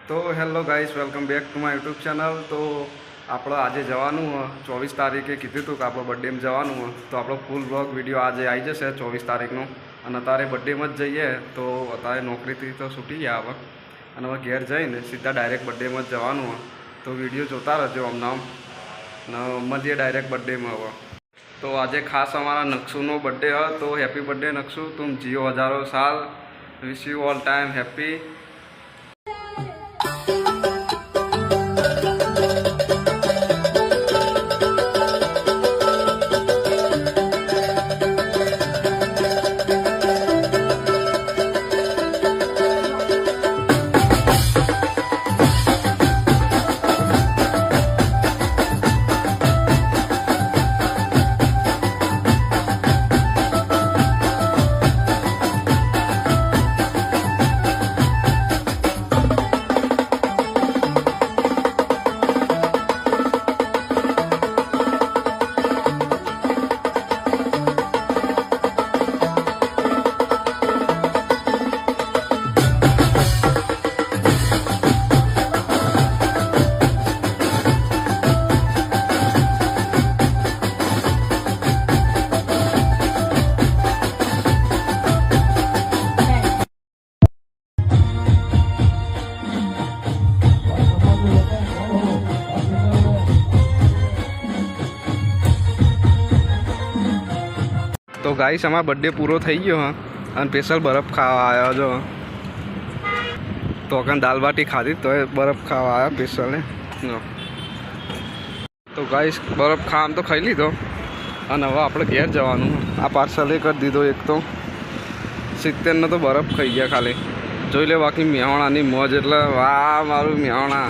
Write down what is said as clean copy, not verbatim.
તો hello guys, welcome back to my YouTube channel. તો આપણે આજે જવાનું 24 તારીખે કીધું હતું કે આપણો બર્થડેમાં જવાનું તો આપણો ફૂલ બ્લોગ વિડીયો આજે આવી જશે 24 તારીખનો. અને અત્યારે બર્થડેમાં જ જઈએ તો અત્યારે નોકરીથી તો છૂટી ગયા હવે, અને હવે ઘેર જઈને સીધા ડાયરેક્ટ બર્થડેમાં જ જવાનું તો વિડીયો જોતા રહેજો હમણાં અને મળીએ ડાયરેક્ટ બર્થડેમાં. હવે તો આજે ખાસ અમારા નકશુનો બર્થડે હોય તો હેપી બર્થડે નકશુ, તું જીઓ હજારો સાલ, wish you all time happy. તો ગાઈસ, અમારો બર્થડે પૂરો થઈ ગયો હા, અને સ્પેશિયલ બરફ ખાવા આવ્યો છો. તો કાં દાલ બાટી ખાધી તો બરફ ખાવા આવ્યા સ્પેશિયલ. તો ગાઈસ, બરફ ખાવાનું તો ખાઈ લીધો અને હવે આપણે ઘેર જવાનું. આ પાર્સલે કરી દીધો એક તો 70નો તો બરફ ખાઈ ગયા ખાલી. જોઈ લે બાકી મેહોણાની મોજ, એટલે વાહ મારું મેહોણા.